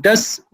10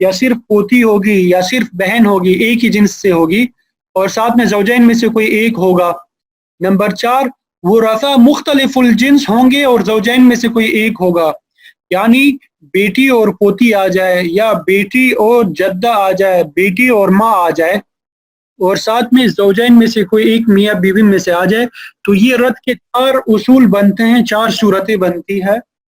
یا صرف پوتی ہوگی یا صرف بہن ہوگی، ایک ہی جنس سے ہوگی، اور ساتھ میں زوجین میں سے کوئی ایک ہوگا۔ نمبر 4 ورثہ مختلف الجنس ہوں گے اور زوجین میں سے کوئی ایک ہوگا، یعنی بیٹی اور پوتی آ جائے یا بیٹی اور جدہ آ جائے، بیٹی اور ماں آ جائے، اور ساتھ میں زوجین میں سے کوئی ایک میاں بیوی میں سے آ جائے، تو یہ رد کے 4 اصول بنتے ہیں، 4 صورتیں بنتی ہے،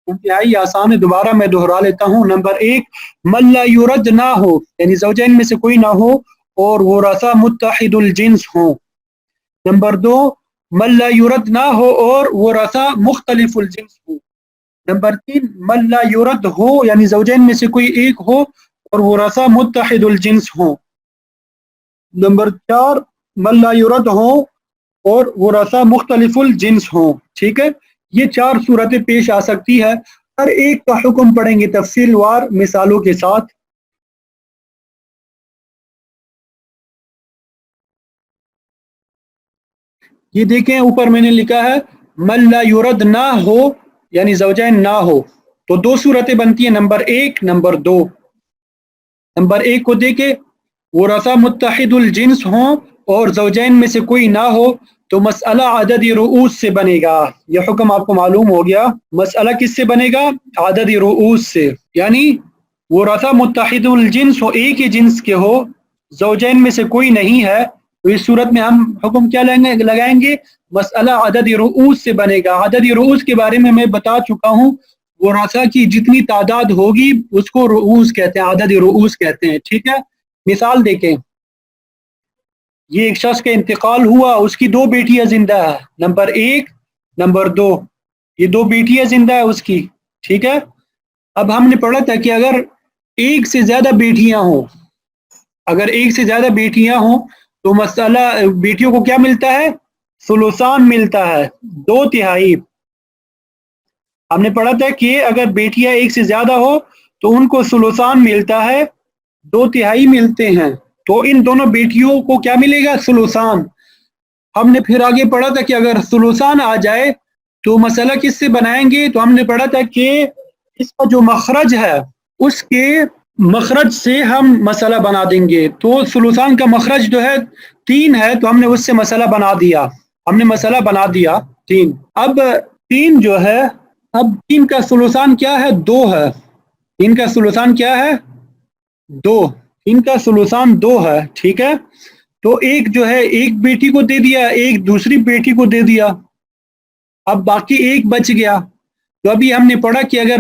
انتہائی آسان ہے۔ دوبارہ میں دہرا لیتا ہوں۔ نمبر 1 من لا یرد نہ ہو، یعنی زوجین میں سے کوئی نہ ہو اور ورثہ متحد الجنس ہوں۔ نمبر 2 من لا یرد نہ ہو اور ورثہ مختلف الجنس ہوں۔ نمبر 3 من لا یرد ہو، یعنی زوجین میں سے کوئی ایک ہو اور ورثہ متحد الجنس ہوں۔ نمبر 4 من لا یرد ہو اور ورثہ مختلف الجنس ہوں۔ ٹھیک ہے، یہ 4 صورتیں پیش آ سکتی ہے، ہر ایک کا حکم پڑھیں گے تفصیل وار مثالوں کے ساتھ۔ یہ دیکھیں اوپر میں نے لکھا ہے من لا یرد نہ ہو، یعنی زوجین نہ ہو، تو 2 صورتیں بنتی ہیں، نمبر 1 نمبر 2۔ نمبر 1 کو دیکھیں، ورثہ متحد الجنس ہوں اور زوجین میں سے کوئی نہ ہو، تو مسئلہ عدد رؤوس سے بنے گا۔ یہ حکم آپ کو معلوم ہو گیا، مسئلہ کس سے بنے گا؟ عدد رؤوس سے، یعنی ورثہ متحد الجنس ہو، ایک ہی جنس کے ہو، زوجین میں سے کوئی نہیں ہے، تو اس صورت میں ہم حکم کیا لگائیں گے؟ مسئلہ عدد رؤوس سے بنے گا۔ عدد رؤوس کے بارے میں بتا چکا ہوں، ورثہ کی جتنی تعداد ہوگی اس کو رؤوس کہتے ہیں، عدد رؤوس کہتے ہیں۔ ٹھیک ہے، مثال دیکھیں، یہ ایک شخص کا انتقال ہوا، اس کی 2 بیٹیاں زندہ ہے، نمبر 1 نمبر 2، یہ 2 بیٹیاں زندہ ہے اس کی۔ ٹھیک ہے، اب ہم نے پڑھا تھا کہ اگر ایک سے زیادہ بیٹیاں ہوں، اگر ایک سے زیادہ بیٹیاں ہوں تو مسئلہ بیٹیوں کو کیا ملتا ہے؟ ثلثان ملتا ہے، 2/3۔ ہم نے پڑھا تھا کہ اگر بیٹیاں ایک سے زیادہ ہو تو ان کو ثلثان ملتا ہے، 2/3 ملتے ہیں، تو ان دونوں بیٹیوں کو کیا ملے گا؟ ثلثان۔ ہم نے پھر آگے پڑھا تھا کہ اگر ثلثان آ جائے تو مسئلہ کس سے بنائیں گے؟ تو ہم نے پڑھا تھا کہ اس کا جو مخرج ہے اس کے مخرج سے ہم مسئلہ بنا دیں گے، تو ثلثان کا مخرج جو ہے 3 ہے، تو ہم نے اس سے مسئلہ بنا دیا، ہم نے مسئلہ بنا دیا 3۔ اب 3 جو ہے، اب 3 کا ثلثان کیا ہے؟ 2 ہے۔ 3 کا ثلثان کیا ہے؟ 2۔ 3 کا ثلثان 2 ہے۔ ٹھیک ہے، تو ایک جو ہے ایک بیٹی کو دے دیا، ایک دوسری بیٹی کو دے دیا، اب باقی ایک بچ گیا۔ تو ابھی ہم نے پڑھا کہ اگر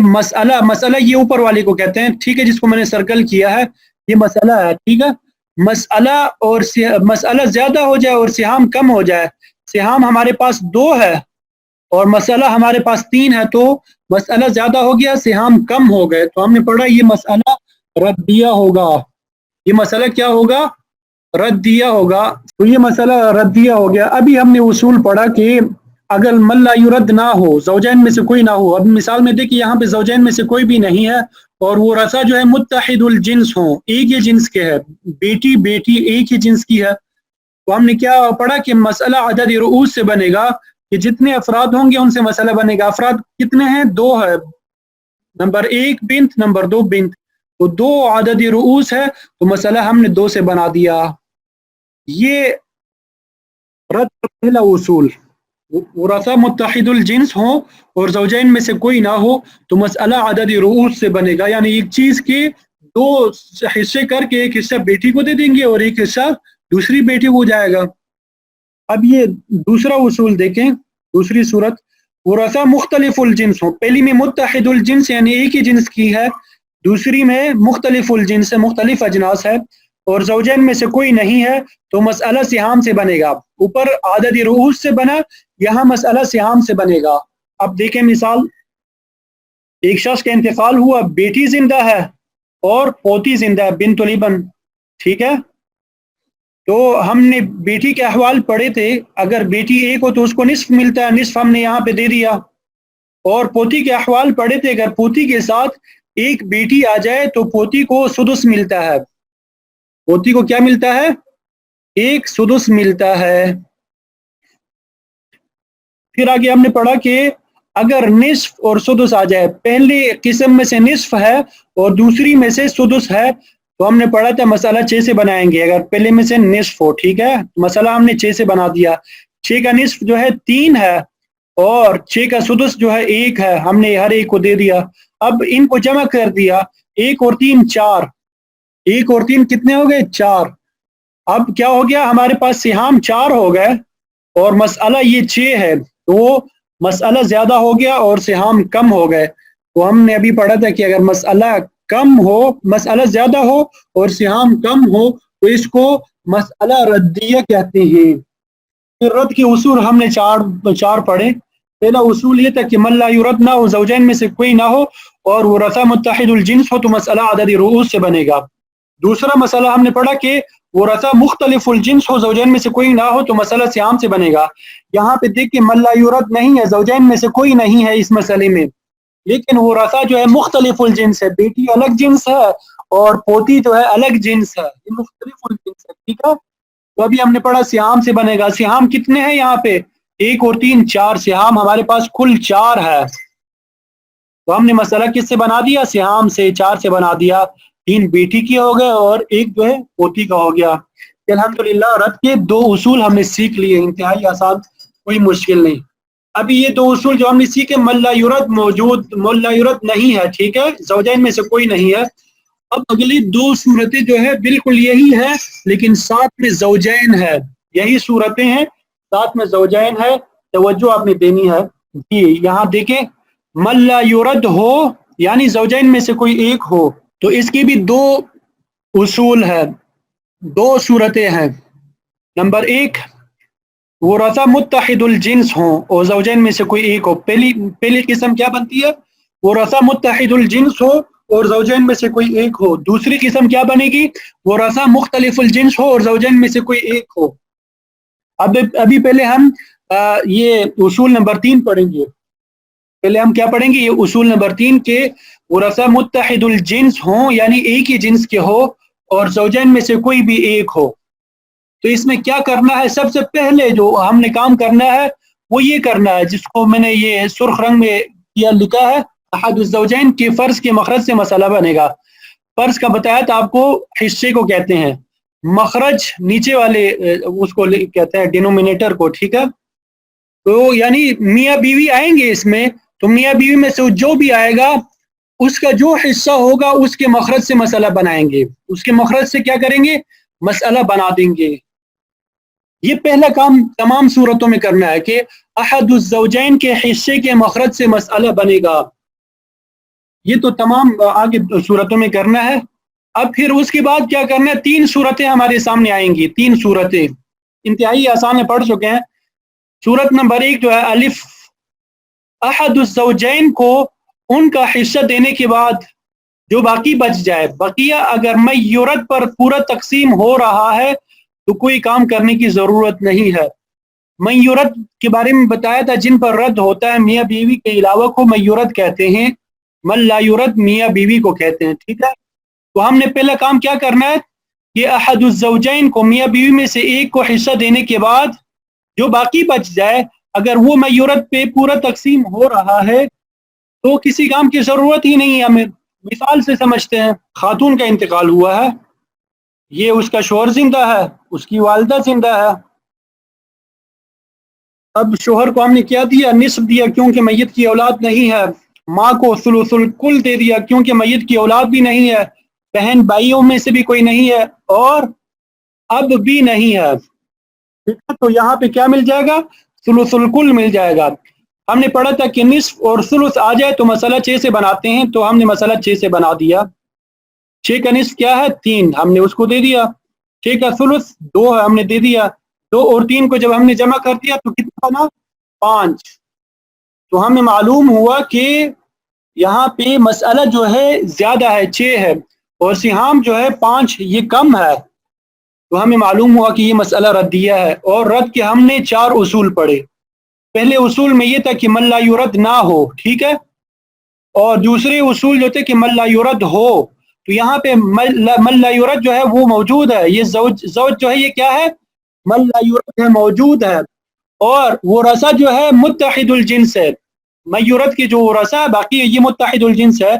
مسئلہ یہ اوپر والے کو کہتے ہیں، ٹھیک ہے، جس کو میں نے سرکل کیا ہے، یہ مسئلہ ہے۔ ٹھیک ہے، مسئلہ زیادہ ہو جائے اور سہام کم ہو جائے، سہام ہمارے پاس 2 ہے اور مسئلہ ہمارے پاس 3 ہے، تو مسئلہ زیادہ ہو گیا، سہام کم ہو گئے، تو ہم نے پڑھا یہ مسئلہ ردیہ ہوگا۔ یہ مسئلہ کیا ہوگا؟ ردیہ ہوگا۔ تو یہ مسئلہ ردیہ ہو گیا۔ ابھی ہم نے اصول پڑھا کہ اگر من لا یرد نہ ہو، زوجین میں سے کوئی نہ ہو، اب مثال میں دیکھیں یہاں پہ زوجین میں سے کوئی بھی نہیں ہے اور وہ ورثہ جو ہے متحد الجنس ہوں، ایک ہی جنس کے ہے، بیٹی ایک ہی جنس کی ہے، تو ہم نے کیا پڑھا کہ مسئلہ عدد رؤوس سے بنے گا، کہ جتنے افراد ہوں گے ان سے مسئلہ بنے گا۔ افراد کتنے ہیں؟ 2 ہے، نمبر 1 بنت، نمبر 2 بنت، تو 2 عدد رؤوس ہے، تو مسئلہ ہم نے 2 سے بنا دیا۔ یہ رد کا پہلا اصول، ورثہ متحد الجنس ہوں اور زوجین میں سے کوئی نہ ہو تو مسئلہ عدد رؤوس سے بنے گا، یعنی ایک چیز کے 2 حصے کر کے ایک حصہ بیٹی کو دے دیں گے اور ایک حصہ دوسری بیٹی کو جائے گا۔ اب یہ دوسرا اصول دیکھیں، دوسری صورت، ورثہ مختلف الجنس ہوں، پہلی میں متحد الجنس یعنی ایک ہی جنس کی ہے، دوسری میں مختلف الجنس ہے، مختلف اجناس ہے، اور زوجین میں سے کوئی نہیں ہے، تو مسئلہ سہام سے بنے گا۔ اوپر عدد رؤوس سے بنا، یہاں مسئلہ سہام سے بنے گا۔ اب دیکھیں مثال، ایک شخص کا انتقال ہوا، بیٹی زندہ ہے اور پوتی زندہ ہے، بنت الابن۔ ٹھیک ہے، تو ہم نے بیٹی کے احوال پڑھے تھے، اگر بیٹی ایک ہو تو اس کو نصف ملتا ہے، نصف ہم نے یہاں پہ دے دیا، اور پوتی کے احوال پڑھے تھے، اگر پوتی کے ساتھ ایک بیٹی آ جائے تو پوتی کو سدس ملتا ہے، پوتی کو کیا ملتا ہے؟ 1 سدس ملتا ہے۔ پھر آگے ہم نے پڑھا کہ اگر نصف اور سدس آ جائے، پہلی قسم میں سے نصف ہے اور دوسری میں سے سدس ہے، تو ہم نے پڑھا تھا مسئلہ 6 سے بنائیں گے اگر پہلے میں سے نصف ہو، ٹھیک ہے، مسئلہ ہم نے 6 سے بنا دیا۔ 6 کا نصف جو ہے 3 ہے اور 6 کا سدس جو ہے 1 ہے، ہم نے ہر ایک کو دے دیا۔ اب ان کو جمع کر دیا، 1 اور 3 4، 1 اور 3 کتنے ہو گئے؟ 4۔ اب کیا ہو گیا، ہمارے پاس سہام 4 ہو گئے اور مسئلہ یہ 6 ہے، تو مسئلہ زیادہ ہو گیا اور سہام کم ہو گئے۔ تو ہم نے ابھی پڑھا تھا کہ اگر مسئلہ کم ہو، مسئلہ زیادہ ہو اور سہام کم ہو تو اس کو مسئلہ ردیہ کہتے ہیں۔ پھر رد کے اصول ہم نے چار پڑھے۔ پہلا اصول یہ تھا کہ من لا یرد نہ ہو، زوجین میں سے کوئی نہ ہو اور وہ رثا متحد الجنس ہو تو مسئلہ عدد رؤوس سے بنے گا۔ دوسرا مسئلہ ہم نے پڑھا کہ وہ رثا مختلف الجنس ہو، زوجین میں سے کوئی نہ ہو تو مسئلہ سیام سے بنے گا۔ یہاں پہ دیکھ کہ من لا یرد نہیں ہے، زوجین میں سے کوئی نہیں ہے اس مسئلے میں، لیکن وہ رثا جو ہے مختلف الجنس ہے، بیٹی الگ جنس ہے اور پوتی جو ہے الگ جنس ہے، یہ مختلف الجنس ہے، ٹھیک ہے۔ تو ابھی ہم نے پڑھا سیام سے بنے گا۔ سیام کتنے ہیں یہاں پہ؟ 1 اور 3 4، سیام ہمارے پاس کل 4 ہے، تو ہم نے مسئلہ کس سے بنا دیا؟ سیام سے، 4 سے بنا دیا۔ 3 بیٹی کی ہو گئے اور 1 جو ہے پوتی کا ہو گیا۔ الحمدللہ رد کے 2 اصول ہم نے سیکھ لیے، انتہائی آسان، کوئی مشکل نہیں۔ ابھی یہ 2 اصول جو ہم نے سیکھے، من لا یرد موجود، من لا یرد نہیں ہے، ٹھیک ہے، زوجین میں سے کوئی نہیں ہے۔ اب اگلی 2 صورتیں جو ہے بالکل یہی ہے لیکن ساتھ میں زوجین ہے، یہی صورتیں ہیں ساتھ میں زوجین ہے، توجہ آپ نے دینی ہے جی۔ یہاں دیکھیں، من لا یرد ہو یعنی زوجین میں سے کوئی ایک ہو تو اس کی بھی 2 اصول ہے، 2 صورتیں ہیں۔ نمبر 1، وہ رثا متحد الجنس ہوں اور زوجین میں سے کوئی ایک ہو۔ پہلی قسم کیا بنتی ہے؟ وہ رثا متحد الجنس ہو اور زوجین میں سے کوئی ایک ہو۔ دوسری قسم کیا بنے گی؟ وہ رثا مختلف الجنس ہو اور زوجین میں سے کوئی ایک ہو۔ ابھی پہلے ہم یہ اصول نمبر 3 پڑھیں گے۔ پہلے ہم کیا پڑھیں گے؟ یہ اصول نمبر 3 کے وہ رثا متحد الجنس ہوں یعنی ایک ہی جنس کے ہو اور زوجین میں سے کوئی بھی ایک ہو۔ تو اس میں کیا کرنا ہے؟ سب سے پہلے جو ہم نے کام کرنا ہے وہ یہ کرنا ہے، جس کو میں نے یہ سرخ رنگ میں کیا لکھا ہے، احد الزوجین کے فرض کے مخرج سے مسئلہ بنے گا۔ فرض کا بتایا تھا آپ کو، حصے کو کہتے ہیں، مخرج نیچے والے اس کو کہتے ہیں ڈینومینیٹر کو، ٹھیک ہے۔ تو یعنی میاں بیوی آئیں گے اس میں، تو میاں بیوی میں سے جو بھی آئے گا اس کا جو حصہ ہوگا اس کے مخرج سے مسئلہ بنائیں گے، اس کے مخرج سے کیا کریں گے؟ مسئلہ بنا دیں گے۔ یہ پہلا کام تمام صورتوں میں کرنا ہے کہ احد الزوجین کے حصے کے مخرج سے مسئلہ بنے گا، یہ تو تمام آگے صورتوں میں کرنا ہے۔ اب پھر اس کے بعد کیا کرنا ہے؟ 3 صورتیں ہمارے سامنے آئیں گی، 3 صورتیں انتہائی آسان ہے، پڑھ چکے ہیں۔ صورت نمبر 1 جو ہے الف، احد الزوجین کو ان کا حصہ دینے کے بعد جو باقی بچ جائے، بقیہ اگر میں یورت پر پورا تقسیم ہو رہا ہے تو کوئی کام کرنے کی ضرورت نہیں ہے۔ میورت کے بارے میں بتایا تھا، جن پر رد ہوتا ہے میاں بیوی کے علاوہ کو میورت کہتے ہیں، من لا یورت میاں بیوی کو کہتے ہیں، ٹھیک ہے۔ تو ہم نے پہلا کام کیا کرنا ہے کہ احد الزوجین کو میاں بیوی میں سے ایک کو حصہ دینے کے بعد جو باقی بچ جائے، اگر وہ میورت پہ پورا تقسیم ہو رہا ہے تو کسی کام کی ضرورت ہی نہیں ہے ہمیں۔ مثال سے سمجھتے ہیں، خاتون کا انتقال ہوا ہے، یہ اس کا شوہر زندہ ہے، اس کی والدہ زندہ ہے۔ اب شوہر کو ہم نے کیا دیا؟ نصف دیا کیونکہ میت کی اولاد نہیں ہے۔ ماں کو ثلث الکل دے دیا کیونکہ میت کی اولاد بھی نہیں ہے، بہن بھائیوں میں سے بھی کوئی نہیں ہے اور اب بھی نہیں ہے، ٹھیک ہے۔ تو یہاں پہ کیا مل جائے گا؟ ثلث الکل مل جائے گا۔ ہم نے پڑھا تھا کہ نصف اور ثلث آ جائے تو مسئلہ 6 سے بناتے ہیں، تو ہم نے مسئلہ 6 سے بنا دیا۔ 6 کا نصف کیا ہے؟ 3، ہم نے اس کو دے دیا۔ 6 کا ثلث 2 ہے، ہم نے دے دیا۔ 2 اور 3 کو جب ہم نے جمع کر دیا تو کتنا بنا؟ 5۔ تو ہمیں معلوم ہوا کہ یہاں پہ مسئلہ جو ہے زیادہ ہے، 6 ہے، اور سہام جو ہے 5، یہ کم ہے۔ تو ہمیں معلوم ہوا کہ یہ مسئلہ ردیہ ہے، اور رد کے ہم نے 4 اصول پڑھے۔ پہلے اصول میں یہ تھا کہ من لا یرد نہ ہو، ٹھیک ہے، اور دوسرے اصول جو تھے کہ من لا یرد ہو۔ تو یہاں پہ من لا یرد جو ہے وہ موجود ہے، یہ زوج جو ہے یہ کیا ہے؟ من لا یرد ہے، موجود ہے، اور وہ رثا جو ہے متحد الجنس ہے۔ میورد کے جو ورثہ ہے، باقی یہ متحد الجنس ہے،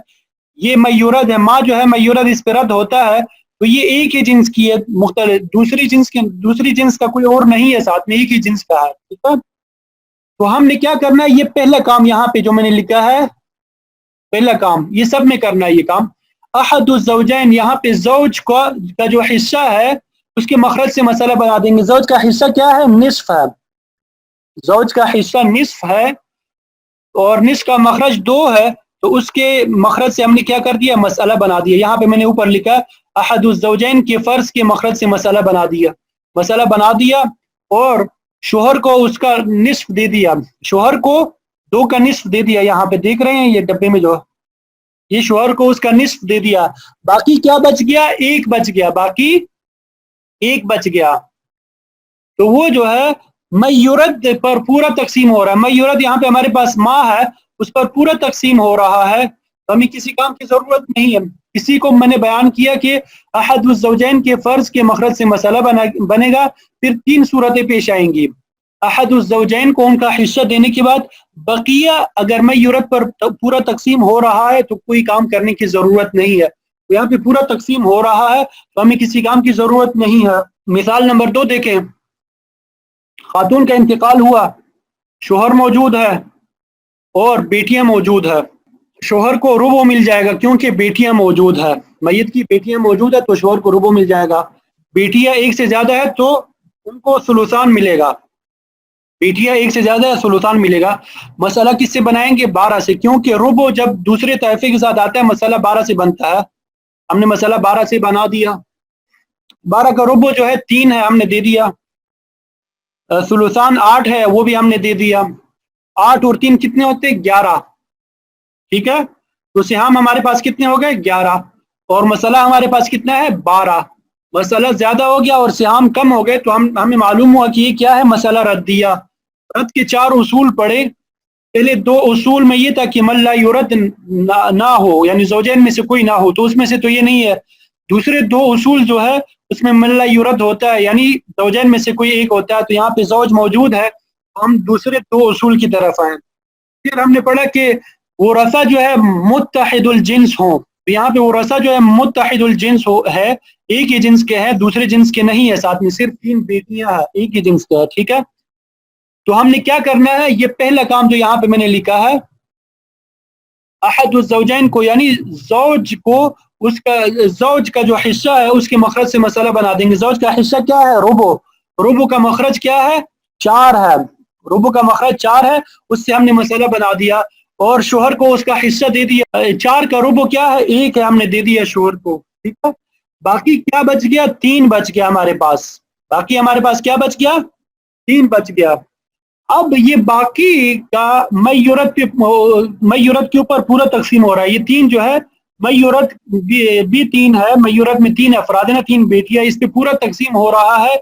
یہ میورد ہے، ماں جو ہے میورد اس پہ رد ہوتا ہے، تو یہ ایک ہی جنس کی ہے، مختلف دوسری جنس کا کوئی اور نہیں ہے ساتھ میں، ایک ہی جنس کا ہے، ٹھیک ہے؟ تو ہم نے کیا کرنا ہے، یہ پہلا کام یہاں پہ جو میں نے لکھا ہے، پہلا کام یہ سب میں کرنا ہے یہ کام، احد الزوجین، یہاں پہ زوج کا جو حصہ ہے اس کے مخرج سے مسئلہ بنا دیں گے۔ زوج کا حصہ کیا ہے؟ نصف ہے، زوج کا حصہ نصف ہے، اور نصف کا مخرج 2 ہے، تو اس کے مخرج سے ہم نے کیا کر دیا؟ مسئلہ بنا دیا۔ یہاں پہ میں نے اوپر لکھا احد الزوجین کے فرض کے مخرج سے مسئلہ بنا دیا، مسئلہ بنا دیا، اور شوہر کو اس کا نصف دے دیا، شوہر کو 2 کا نصف دے دیا، یہاں پہ دیکھ رہے ہیں یہ ڈبے میں جو یہ شوہر کو اس کا نصف دے دیا، باقی کیا بچ گیا؟ 1 بچ گیا، باقی 1 بچ گیا، تو وہ جو ہے میورد پر پورا تقسیم ہو رہا ہے۔ میورد یہاں پہ ہمارے پاس ماں ہے، اس پر پورا تقسیم ہو رہا ہے، تو ہمیں کسی کام کی ضرورت نہیں ہے۔ اسی کو میں نے بیان کیا کہ احد الزوجین کے فرض کے مخرج سے مسئلہ بنے گا، پھر 3 صورتیں پیش آئیں گی۔ احد الزوجین کو ان کا حصہ دینے کے بعد بقیہ اگر میورد پر پورا تقسیم ہو رہا ہے تو کوئی کام کرنے کی ضرورت نہیں ہے، یہاں پہ پورا تقسیم ہو رہا ہے تو ہمیں کسی کام کی ضرورت نہیں ہے۔ مثال نمبر 2 دیکھیں، خاتون کا انتقال ہوا، شوہر موجود ہے اور بیٹیاں موجود ہے، شوہر کو ربع مل جائے گا کیونکہ بیٹیاں موجود ہے، میت کی بیٹیاں موجود ہے تو شوہر کو ربع مل جائے گا۔ بیٹیاں 1 سے زیادہ ہے تو ان کو ثلثان ملے گا، بیٹیاں 1 سے زیادہ ہے ثلثان ملے گا۔ مسئلہ کس سے بنائیں گے؟ 12 سے، کیونکہ ربع جب دوسرے طائفے کے ساتھ آتا ہے مسئلہ 12 سے بنتا ہے، ہم نے مسئلہ 12 سے بنا دیا۔ 12 کا ربع جو ہے 3 ہے، ہم نے دے دیا۔ ثلثان 8 ہے، وہ بھی ہم نے دے دیا۔ 8 اور 3 کتنے ہوتے؟ 11، ٹھیک ہے؟ تو سہام ہمارے پاس کتنے ہو گئے؟ 11، اور مسئلہ ہمارے پاس کتنا ہے؟ 12۔ مسئلہ زیادہ ہو گیا اور سہام کم ہو گئے تو ہمیں معلوم ہوا کہ یہ کیا ہے؟ مسئلہ ردیہ۔ رد کے 4 اصول پڑے، پہلے 2 اصول میں یہ تھا کہ من لا یرد نہ ہو، یعنی زوجین میں سے کوئی نہ ہو، تو اس میں سے تو یہ نہیں ہے۔ دوسرے 2 اصول جو ہے اس میں من لا یرد ہوتا ہے، یعنی زوجین میں سے کوئی ایک ہوتا ہے، تو یہاں پہ زوج موجود ہے، ہم دوسرے 2 اصول کی طرف آئیں۔ پھر ہم نے پڑھا کہ ورثہ جو ہے متحد الجنس ہوں، یہاں پہ ورثہ جو ہے متحد الجنس ہے، ایک ہی جنس کے ہیں، دوسرے جنس کے نہیں ہے، ساتھ میں صرف 3 بیٹیاں ہیں، ایک ہی جنس کے ہے، ٹھیک ہے؟ تو ہم نے کیا کرنا ہے؟ یہ پہلا کام جو یہاں پہ میں نے لکھا ہے، احد الزوجین کو یعنی زوج کو اس کا زوج کا جو حصہ ہے اس کے مخرج سے مسئلہ بنا دیں گے۔ زوج کا حصہ کیا ہے؟ ربع، ربع کا مخرج کیا ہے؟ 4 ہے، ربع کا مخرج 4 ہے، اس سے ہم نے مسئلہ بنا دیا، اور شوہر کو اس کا حصہ دے دیا۔ 4 کا ربع کیا ہے؟ 1 ہے، ہم نے دے دیا شوہر کو، ٹھیک ہے؟ باقی کیا بچ گیا؟ 3 بچ گیا ہمارے پاس، باقی ہمارے پاس کیا بچ گیا؟ 3 بچ گیا۔ اب یہ باقی کا میورد کے اوپر پورا تقسیم ہو رہا ہے، یہ 3 جو ہے میورد بھی 3 ہے، میورد میں 3 افراد ہیں نا، 3 بیٹیاں، اس پہ پورا تقسیم ہو رہا ہے،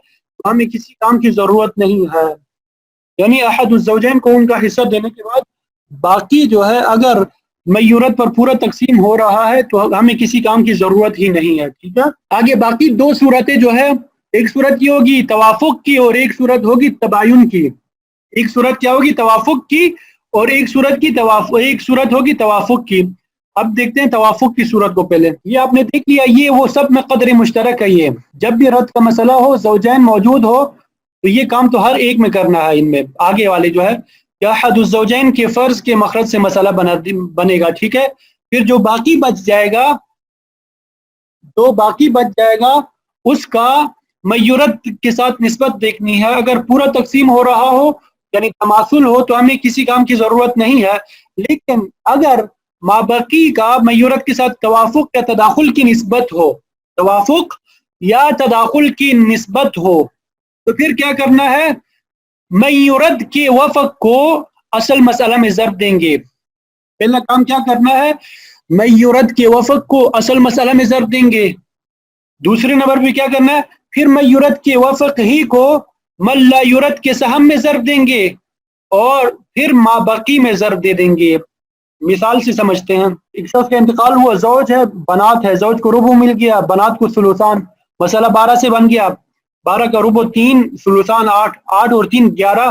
ہمیں کسی کام کی ضرورت نہیں ہے، یعنی احد الزوجین کو ان کا حصہ دینے کے بعد باقی جو ہے اگر میورد پر پورا تقسیم ہو رہا ہے تو ہمیں کسی کام کی ضرورت ہی نہیں ہے، ٹھیک ہے؟ آگے باقی 2 صورتیں جو ہے، ایک صورت یہ ہوگی توافق کی اور ایک صورت ہوگی تباین کی۔ ایک صورت کیا ہوگی؟ توافق کی، اور ایک صورت ہوگی توافق کی۔ اب دیکھتے ہیں توافق کی صورت کو پہلے، یہ آپ نے دیکھ لیا، یہ وہ سب میں قدر مشترک ہے، یہ جب بھی رد کا مسئلہ ہو، زوجین موجود ہو، تو یہ کام تو ہر ایک میں کرنا ہے، ان میں آگے والے جو ہے کہ احد الزوجین کے فرض کے مخرج سے مسئلہ بنے گا، ٹھیک ہے؟ پھر جو باقی بچ جائے گا اس کا میورد کے ساتھ نسبت دیکھنی ہے، اگر پورا تقسیم ہو رہا ہو یعنی تماثل ہو تو ہمیں کسی کام کی ضرورت نہیں ہے، لیکن اگر مابقی کا میورد کے ساتھ توافق یا تداخل کی نسبت ہو، توافق یا تداخل کی نسبت ہو تو پھر کیا کرنا ہے؟ میورد کے وفق کو اصل مسئلہ میں ضرب دیں گے۔ پہلا کام کیا کرنا ہے؟ میورد کے وفق کو اصل مسئلہ میں ضرب دیں گے۔ دوسرے نمبر پہ کیا کرنا ہے؟ پھر میورد کے وفق ہی کو من لا یرد کے سہم میں ضرب دیں گے، اور پھر مابقی میں ضرب دے دیں گے۔ مثال سے سمجھتے ہیں، ایک شخص کا انتقال ہوا، زوج ہے، بنات ہے، زوج کو ربع مل گیا، بنات کو ثلثان، مسئلہ 12 سے بن گیا، 12 کا ربع 3، ثلثان 8، 8 اور 3 11،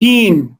3,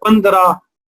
15,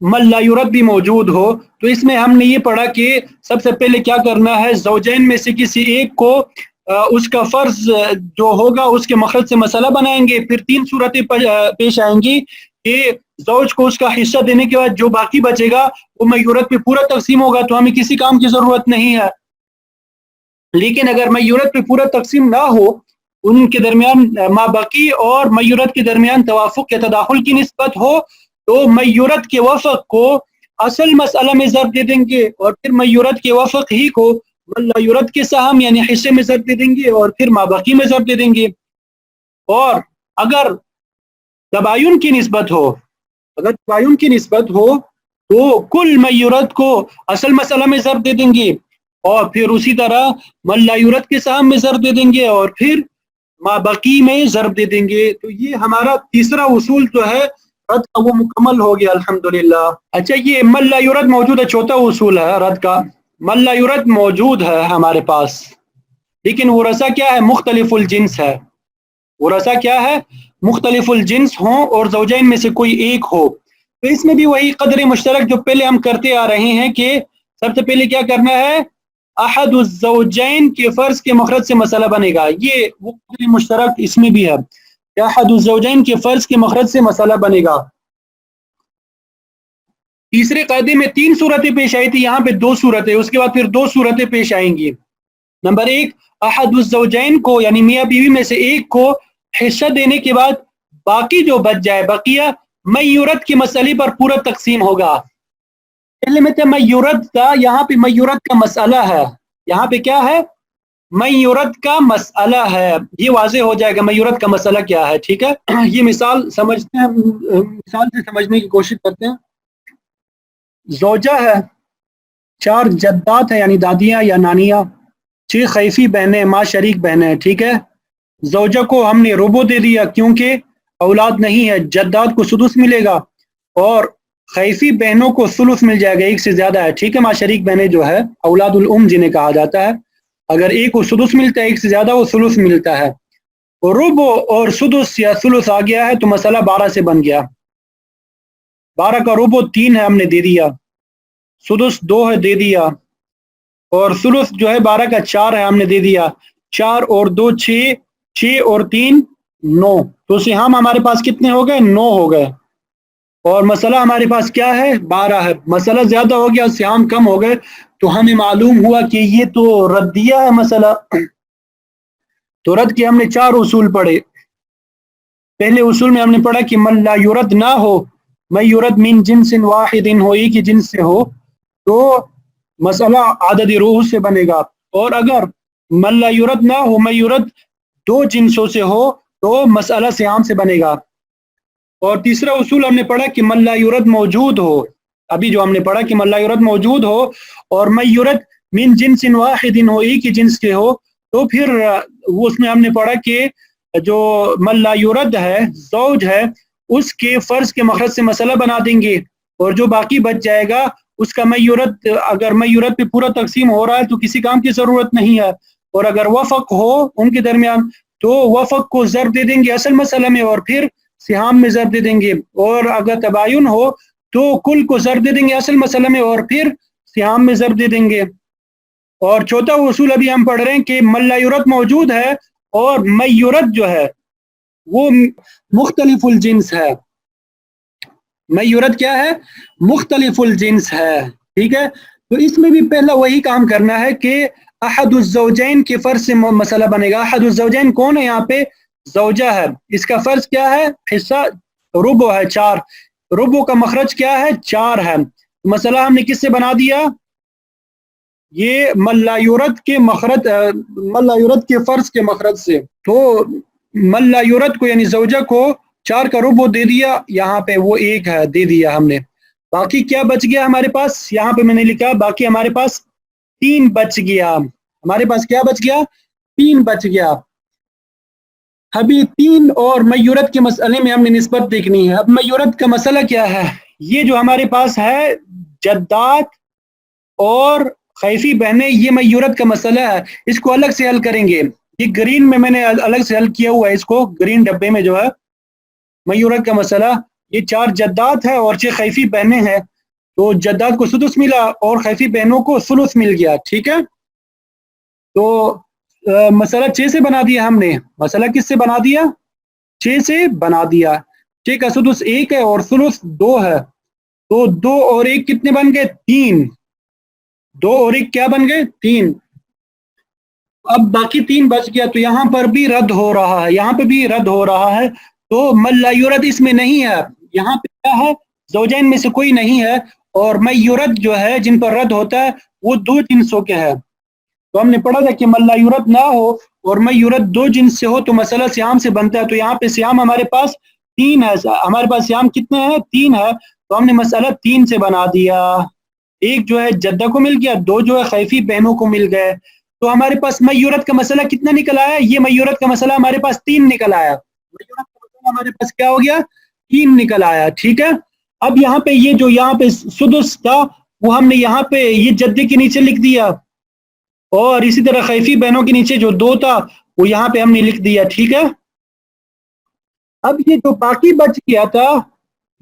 من لا یورد بھی موجود ہو، تو اس میں ہم نے یہ پڑھا کہ سب سے پہلے کیا کرنا ہے، زوجین میں سے کسی ایک کو اس کا فرض جو ہوگا اس کے مخرج سے مسئلہ بنائیں گے. پھر 3 صورتیں پیش آئیں گی کہ زوج کو اس کا حصہ دینے کے بعد جو باقی بچے گا وہ میورت پہ پورا تقسیم ہوگا، تو ہمیں کسی کام کی ضرورت نہیں ہے. لیکن اگر میورت پہ پورا تقسیم نہ ہو، ان کے درمیان مابقی اور میورت کے درمیان توافق یا تداخل کی نسبت ہو، تو میورت کے وفق کو اصل مسئلہ میں ضرب دے دیں گے، اور پھر میورت کے وفق ہی کو میورت کے سہم یعنی حصے میں ضرب دے دیں گے، اور پھر مابقی میں ضرب دے دیں گے. اور اگر تباین کی نسبت ہو، تو کل میورت کو اصل مسئلہ میں ضرب دے دیں گے، اور پھر اسی طرح من لا یورد کے سہم میں ضرب دے دیں گے، اور پھر مابقی میں ضرب دے دیں گے. تو یہ ہمارا تیسرا اصول جو ہے رد کا وہ مکمل ہو گیا الحمدللہ. اچھا، یہ من لا یورد موجود ہے، چوتھا اصول ہے رد کا. من لا یورد موجود ہے ہمارے پاس، لیکن ورثہ کیا ہے، مختلف الجنس ہے. ورثہ کیا ہے، مختلف الجنس ہوں اور زوجین میں سے کوئی ایک ہو. تو اس میں بھی وہی قدر مشترک جو پہلے ہم کرتے آ رہے ہیں کہ سب سے پہلے کیا کرنا ہے، احد الزوجین کے فرض کے مخرج سے مسئلہ بنے گا. یہ وہ قدر مشترک اس میں بھی ہے کہ احد الزوجین کے فرض کے مخرج سے مسئلہ بنے گا. تیسرے قاعدے میں 3 صورتیں پیش آئی تھی، یہاں پہ 2 صورتیں، اس کے بعد پھر 2 صورتیں پیش آئیں گی. نمبر 1، احد الزوجین کو یعنی میاں بیوی میں سے ایک کو حصہ دینے کے بعد باقی جو بچ جائے، بقیہ میورت کے مسئلے پر پورا تقسیم ہوگا. پہلے میں تھا میورت کا، یہاں پہ میورت کا مسئلہ ہے. یہاں پہ کیا ہے، میورت کا مسئلہ ہے. یہ واضح ہو جائے گا میورت کا مسئلہ کیا ہے. ٹھیک ہے، یہ مثال سمجھتے ہیں، مثال سے سمجھنے کی کوشش کرتے ہیں. زوجہ ہے، 4 جدات ہیں یعنی دادیاں یا نانیاں، 6 خیفی بہنیں، ماں شریک بہنیں. ٹھیک ہے، زوجہ کو ہم نے ربع دے دیا کیونکہ اولاد نہیں ہے، جدات کو سدس ملے گا، اور خیفی بہنوں کو ثلث مل جائے گا، ایک سے زیادہ ہے. ٹھیک ہے، ماں شریک بہنیں جو ہے اولاد الام جنہیں کہا جاتا ہے، اگر ایک کو سدس ملتا ہے، ایک سے زیادہ وہ ثلث ملتا ہے. ربع اور سدس یا ثلث آ گیا ہے تو مسئلہ 12 سے بن گیا. 12 کا ربع 3 ہے، ہم نے دے دیا. سدس 2 ہے، دے دیا. اور ثلث جو ہے 12 کا 4 ہے، ہم نے دے دیا. 4 اور 2 6، 6 اور 3 9. تو سہام ہمارے پاس کتنے ہو گئے، 9 ہو گئے. اور مسئلہ ہمارے پاس کیا ہے، 12 ہے. مسئلہ زیادہ ہو گیا، سہام کم ہو گئے، تو ہمیں معلوم ہوا کہ یہ تو ردیہ ہے مسئلہ. تو رد کے ہم نے 4 اصول پڑھے. پہلے اصول میں ہم نے پڑھا کہ من لا یورد نہ ہو، میورد من جنس واحد ہو، ایک ہی جنس سے ہو، تو مسئلہ عدد روح سے بنے گا. اور اگر من لا یورد نہ ہو، میورد 2 جنسوں سے ہو، تو مسئلہ سہام سے بنے گا. اور تیسرا اصول ہم نے پڑھا کہ من لا یورد موجود ہو، ابھی جو ہم نے پڑھا کہ من لا یورد موجود ہو اور میورد من جنس واحد ہو، ایک ہی جنس کے ہو، تو پھر وہ اس میں ہم نے پڑھا کہ جو من لا یورد ہے، زوج ہے، اس کے فرض کے مخرج سے مسئلہ بنا دیں گے، اور جو باقی بچ جائے گا اس کا میورد، اگر میورد پہ پورا تقسیم ہو رہا ہے تو کسی کام کی ضرورت نہیں ہے. اور اگر وفق ہو ان کے درمیان تو وفق کو ضرب دے دیں گے اصل مسئلہ میں، اور پھر سہام میں ضرب دے دیں گے. اور اگر تباین ہو تو کل کو ضرب دے دیں گے اصل مسئلہ میں، اور پھر سہام میں ضرب دے دیں گے. اور چوتھا اصول ابھی ہم پڑھ رہے ہیں کہ من لا یورد موجود ہے اور میورد جو ہے وہ مختلف الجنس ہے. میورد کیا ہے، مختلف الجنس ہے. ٹھیک ہے، تو اس میں بھی پہلا وہی کام کرنا ہے کہ احد الزوجین کے فرض سے مسئلہ بنے گا. احد الزوجین کون ہے، یہاں پہ زوجہ ہے، اس کا فرض کیا ہے، حصہ ربع ہے 4، ربع کا مخرج کیا ہے، 4 ہے. مسئلہ ہم نے کس سے بنا دیا، یہ من لا یورد کے مخرج، من لا یورد کے فرض کے مخرج سے. تو من لا یورد کو یعنی زوجہ کو 4 کا ربع دے دیا، یہاں پہ وہ 1 ہے، دے دیا ہم نے. باقی کیا بچ گیا ہمارے پاس، یہاں پہ میں نے لکھا باقی ہمارے پاس 3 بچ گیا. ہمارے پاس کیا بچ گیا، 3 بچ گیا. ابھی 3 اور میورد کے مسئلے میں ہم نے نسبت دیکھنی ہے. اب میورد کا مسئلہ کیا ہے، یہ جو ہمارے پاس ہے جدات اور خیفی بہنیں، یہ میورد کا مسئلہ ہے. اس کو الگ سے حل کریں گے. یہ گرین میں نے الگ سے حل کیا ہوا ہے، اس کو گرین ڈبے میں جو ہے میورد کا مسئلہ، یہ 4 جدات ہے اور 6 خیفی بہنیں ہیں. تو جداد کو سدس ملا اور خیفی بہنوں کو ثلث مل گیا، ٹھیک ہے. تو مسئلہ 6 سے بنا دیا ہم نے. مسئلہ کس سے بنا دیا؟ 6 سے بنا دیا. 6 کا سدس 1 ہے اور ثلث 2 ہے. تو 2 اور 1 کتنے بن گئے؟ 3. 2 اور 1 کیا بن گئے؟ 3. اب باقی 3 بچ گیا، تو یہاں پر بھی رد ہو رہا ہے، یہاں پہ بھی رد ہو رہا ہے. تو من لا یرد اس میں نہیں ہے. یہاں پہ کیا ہے؟ زوجین میں سے کوئی نہیں ہے، اور من یرد جو ہے جن پر رد ہوتا ہے وہ 2 جنسوں کے ہے. تو ہم نے پڑھا تھا کہ من لا یرد نہ ہو اور من یرد 2 جنس سے ہو تو مسئلہ سیام سے بنتا ہے. تو یہاں پہ سیام ہمارے پاس 3 ہے. ہمارے پاس سیام کتنے ہیں؟ 3 ہے. تو ہم نے مسئلہ 3 سے بنا دیا. ایک جو ہے جدہ کو مل گیا، 2 جو ہے خیفی بہنوں کو مل گئے. تو ہمارے پاس میورت کا مسئلہ کتنا نکل آیا؟ یہ میورت کا مسئلہ ہمارے پاس 3 نکل آیا. میورت کا مسئلہ ہمارے پاس کیا ہو گیا؟ 3 نکل آیا، ٹھیک ہے. اب یہاں پہ یہ جو یہاں پہ سدس تھا وہ ہم نے یہاں پہ یہ جدے کے نیچے لکھ دیا، اور اسی طرح خیفی بہنوں کے نیچے جو 2 تھا وہ یہاں پہ ہم نے لکھ دیا، ٹھیک ہے. اب یہ جو باقی بچ گیا تھا،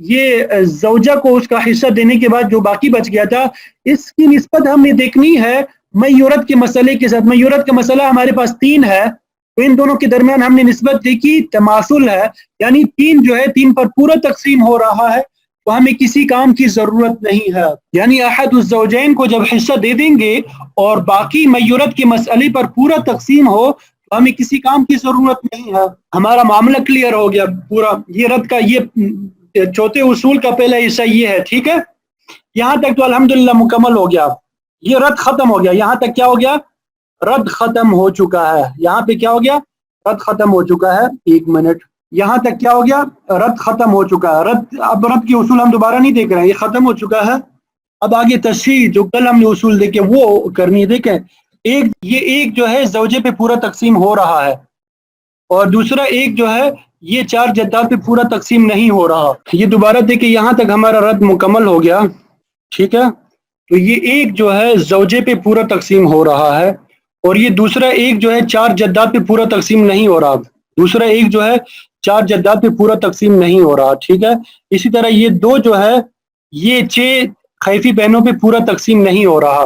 یہ زوجہ کو اس کا حصہ دینے کے بعد جو باقی بچ گیا تھا، اس کی نسبت ہم نے دیکھنی ہے میورت کے مسئلے کے ساتھ. میورت کا مسئلہ ہمارے پاس 3 ہے، تو ان دونوں کے درمیان ہم نے نسبت دیکھی تماثل ہے، یعنی 3 جو ہے 3 پر پورا تقسیم ہو رہا ہے، تو ہمیں کسی کام کی ضرورت نہیں ہے. یعنی احد الزوجین کو جب حصہ دے دیں گے اور باقی میورت کے مسئلے پر پورا تقسیم ہو تو ہمیں کسی کام کی ضرورت نہیں ہے. ہمارا معاملہ کلیئر ہو گیا پورا. یہ رد کا یہ چوتھے اصول کا پہلا حصہ یہ ہے، ٹھیک ہے. یہاں تک تو الحمدللہ مکمل ہو گیا. یہ رد ختم ہو گیا. یہاں تک کیا ہو گیا؟ رد ختم ہو چکا ہے. یہاں پہ کیا ہو گیا؟ رد ختم ہو چکا ہے. 1 منٹ. یہاں تک کیا ہو گیا؟ رد ختم ہو چکا ہے. اب رد کی اصول ہم دوبارہ نہیں دیکھ رہے ہیں، یہ ختم ہو چکا ہے. اب آگے تشریح جو کل ہم نے اصول دیکھے وہ کرنی ہے. دیکھیں، ایک جو ہے زوجے پہ پورا تقسیم ہو رہا ہے، اور دوسرا ایک جو ہے یہ 4 جدات پہ پورا تقسیم نہیں ہو رہا. یہ دوبارہ دیکھیں، یہاں تک ہمارا رد مکمل ہو گیا، ٹھیک ہے. تو یہ ایک جو ہے زوجے پہ پورا تقسیم ہو رہا ہے، اور یہ دوسرا ایک جو ہے 4 جدات پہ پورا تقسیم نہیں ہو رہا. دوسرا ایک جو ہے 4 جدات پہ پورا تقسیم نہیں ہو رہا، ٹھیک ہے. اسی طرح یہ 2 جو ہے یہ 6 خیفی بہنوں پہ پورا تقسیم نہیں ہو رہا.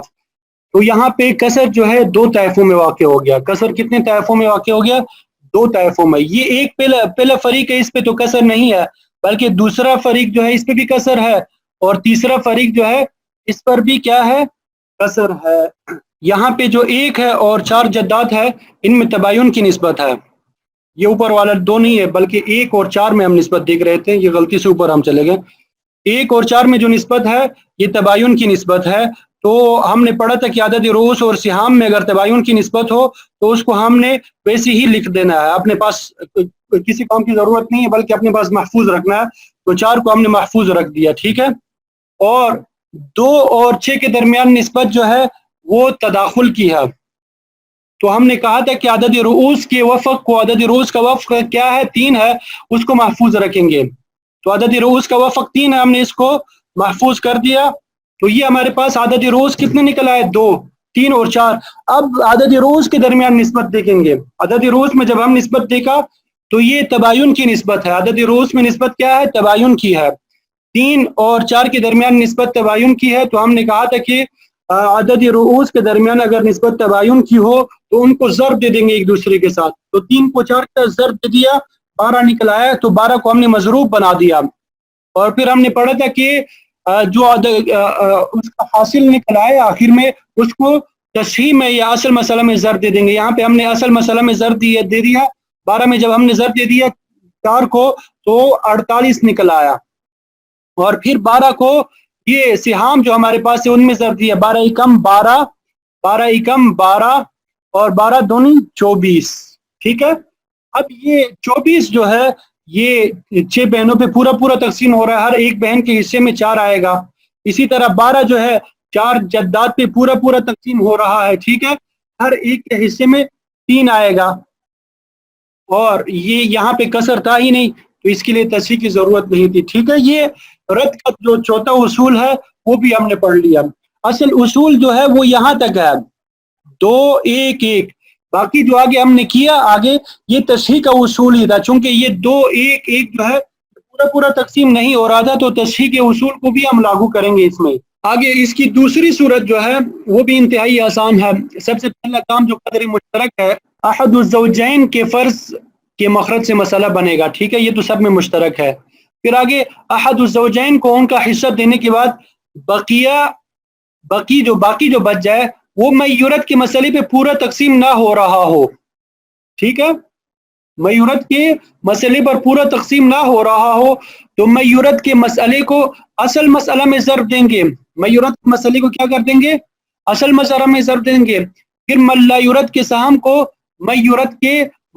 تو یہاں پہ کسر جو ہے 2 طائفوں میں واقع ہو گیا. کسر کتنے طائفوں میں واقع ہو گیا؟ 2 طائفوں میں. یہ ایک پہلا فریق ہے، اس پہ تو کسر نہیں ہے، بلکہ دوسرا فریق جو ہے اس پہ بھی کسر ہے، اور تیسرا فریق جو ہے اس پر بھی کیا ہے؟ کسر ہے. یہاں پہ جو 1 ہے اور 4 جدات ہے ان میں تباین کی نسبت ہے. یہ اوپر والا 2 نہیں ہے، بلکہ 1 اور 4 میں ہم نسبت دیکھ رہے تھے، یہ غلطی سے اوپر ہم چلے گئے. 1 اور 4 میں جو نسبت ہے یہ تباین کی نسبت ہے. تو ہم نے پڑھا تھا کہ عدد رؤوس اور سہام میں اگر تباین کی نسبت ہو تو اس کو ہم نے ویسے ہی لکھ دینا ہے. اپنے پاس کسی کام کی ضرورت نہیں ہے، بلکہ اپنے پاس محفوظ رکھنا ہے. تو 4 کو ہم نے محفوظ رکھ دیا، ٹھیک ہے. اور 2 اور 6 کے درمیان نسبت جو ہے وہ تداخل کی ہے. تو ہم نے کہا تھا کہ عدد رؤوس کے وفق کو، عدد رؤوس کا وفق کیا ہے؟ 3 ہے، اس کو محفوظ رکھیں گے. تو عدد رؤوس کا وفق 3 ہے، ہم نے اس کو محفوظ کر دیا. تو یہ ہمارے پاس عدد رؤوس کتنے نکل آئے؟ 2، 3 اور 4. اب عدد رؤوس کے درمیان نسبت دیکھیں گے. عدد رؤوس میں جب ہم نسبت دیکھا تو یہ تباین کی نسبت ہے. عدد رؤوس میں نسبت کیا ہے؟ تباین کی ہے. 3 اور 4 کے درمیان نسبت تباین کی ہے. تو ہم نے کہا تھا کہ عدد رؤوس کے درمیان اگر نسبت تباین کی ہو تو ان کو ضرب دے دیں گے ایک دوسرے کے ساتھ. تو 3 کو 4 کا ضرب دے دیا، 12 نکل آیا. تو 12 کو ہم نے مضروب بنا دیا. اور پھر ہم نے پڑھا تھا کہ جو اس کا حاصل نکل آئے آخر میں اس کو تصحیح میں یا اصل مسئلہ میں ضرب دے دیں گے. یہاں پہ ہم نے اصل مسئلہ میں ضرب دے دیا. 12 میں جب ہم نے ضرب دے دیا 4 کو تو 48 نکل آیا. اور پھر 12 کو یہ سہام جو ہمارے پاس ہے ان میں ضرب دیا. 12 × 12، 12 × 12 اور 12 دونی 24، ٹھیک ہے. اب یہ 24 جو ہے یہ 6 بہنوں پہ پورا تقسیم ہو رہا ہے. ہر ایک بہن کے حصے میں 4 آئے گا. اسی طرح 12 جو ہے 4 جدات پہ پورا تقسیم ہو رہا ہے، ٹھیک ہے. ہر ایک کے حصے میں 3 آئے گا. اور یہ یہاں پہ کسر تھا ہی نہیں، تو اس کے لیے تصحیح کی ضرورت نہیں تھی، ٹھیک ہے. یہ رد کا جو چوتھا اصول ہے وہ بھی ہم نے پڑھ لیا. اصل اصول جو ہے وہ یہاں تک ہے 2 1 1. باقی جو آگے ہم نے کیا آگے یہ تصحیح کا اصول ہی تھا، چونکہ یہ 2 1 1 جو ہے پورا تقسیم نہیں ہو رہا تھا تو تشریح کے اصول کو بھی ہم لاگو کریں گے اس میں. آگے اس کی دوسری صورت جو ہے وہ بھی انتہائی آسان ہے. سب سے پہلا کام جو قدر مشترک ہے، احد الزوجین کے فرض کے مخرج سے مسئلہ بنے گا. ٹھیک ہے، یہ تو سب میں مشترک ہے. پھر آگے احد الزوجین کو ان کا حصہ دینے کے بعد باقی جو بچ جائے وہ میورت کے مسئلے پہ پورا تقسیم نہ ہو رہا ہو. ٹھیک ہے، میورت کے مسئلے پر پورا تقسیم نہ ہو رہا ہو تو میورت کے مسئلے کو اصل مسئلہ میں ضرب دیں گے. میورت کے مسئلے کو کیا کر دیں گے؟ اصل مسئلہ میں ضرب دیں گے. پھر ملایورت کے سہام کو میورت کے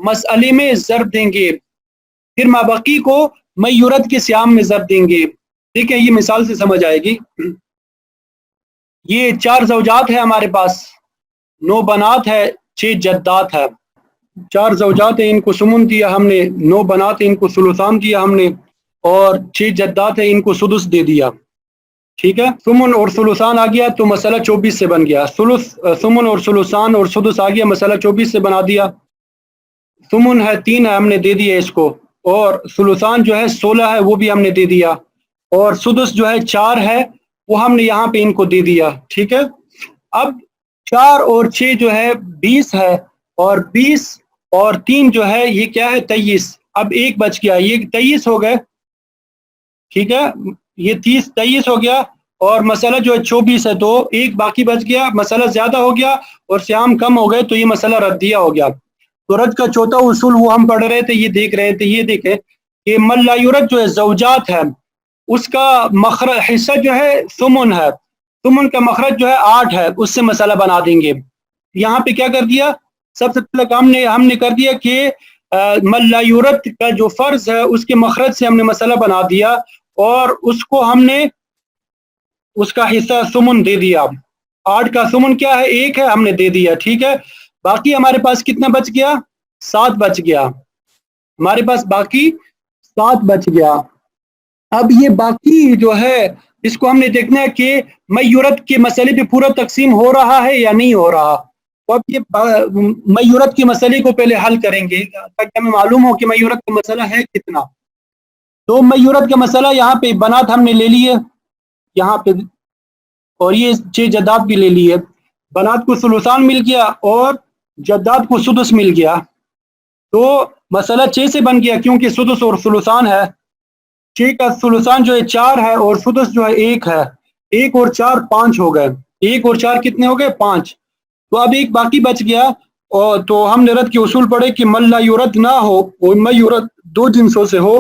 مسئلے میں ضرب دیں گے. پھر مابقی کو میورت کے سیام میں ضرب دیں گے. ٹھیک ہے، یہ مثال سے سمجھ آئے گی. یہ 4 زوجات ہے ہمارے پاس، 9 بنات ہے، 6 جدات ہے. 4 زوجات ہیں، ان کو سمن دیا ہم نے، 9 بنات ہیں، ان کو ثلثان دیا ہم نے، اور 6 جدات ہیں، ان کو سدس دے دیا. ٹھیک ہے، سمن اور ثلثان آ گیا تو مسئلہ 24 سے بن گیا. سمن اور ثلثان اور سدس آ گیا، مسئلہ 24 سے بنا دیا. سمن ہے 3 ہے، ہم نے دے دیا اس کو، اور ثلثان جو ہے 16 ہے وہ بھی ہم نے دے دیا، اور سدس جو ہے 4 ہے وہ ہم نے یہاں پہ ان کو دے دیا. ٹھیک ہے، اب 4 اور 6 جو ہے 20 ہے، اور 20 اور 3 جو ہے یہ کیا ہے 23. اب ایک بچ گیا، یہ 23 ہو گئے. ٹھیک ہے، یہ 23 ہو گیا، اور مسئلہ جو ہے 24 ہے تو ایک باقی بچ گیا، مسئلہ زیادہ ہو گیا اور سیام کم ہو گئے تو یہ مسئلہ ردیہ ہو گیا. تو رد کا چوتھا اصول وہ ہم پڑھ رہے تھے، یہ دیکھ رہے تھے. یہ دیکھیں کہ من لا یورد جو ہے زوجات ہے، اس کا مخرج حصہ جو ہے ثمن ہے، ثمن کا مخرج جو ہے 8 ہے، اس سے مسئلہ بنا دیں گے. یہاں پہ کیا کر دیا؟ سب سے پہلا کام ہم نے کر دیا کہ من لا یورد کا جو فرض ہے اس کے مخرج سے ہم نے مسئلہ بنا دیا، اور اس کو ہم نے اس کا حصہ ثمن دے دیا. 8 کا ثمن کیا ہے؟ 1 ہے، ہم نے دے دیا. ٹھیک ہے، باقی ہمارے پاس کتنا بچ گیا؟ 7 بچ گیا. ہمارے پاس باقی 7 بچ گیا. اب یہ باقی جو ہے اس کو ہم نے دیکھنا ہے کہ میورت کے مسئلے پہ پورا تقسیم ہو رہا ہے یا نہیں ہو رہا. تو اب یہ میورت کے مسئلے کو پہلے حل کریں گے تاکہ ہمیں معلوم ہو کہ میورت کا مسئلہ ہے کتنا. تو میورت کا مسئلہ یہاں پہ بنات ہم نے لے لیے یہاں پہ، اور یہ 6 جدات بھی لے لیے. بنات کو ثلثان مل گیا اور جدات کو سدس مل گیا، تو مسئلہ 6 سے بن گیا کیونکہ سدس اور ثلثان ہے. 6 کا ثلثان جو ہے 4 ہے، اور سدس جو ہے 1 ہے. 1 اور 4 5 ہو گئے. 1 اور 4 کتنے ہو گئے؟ 5. تو اب ایک باقی بچ گیا، اور تو ہم نے رد کے اصول پڑھے کہ من لا یورد نہ ہو اور میورد 2 جنسوں سے ہو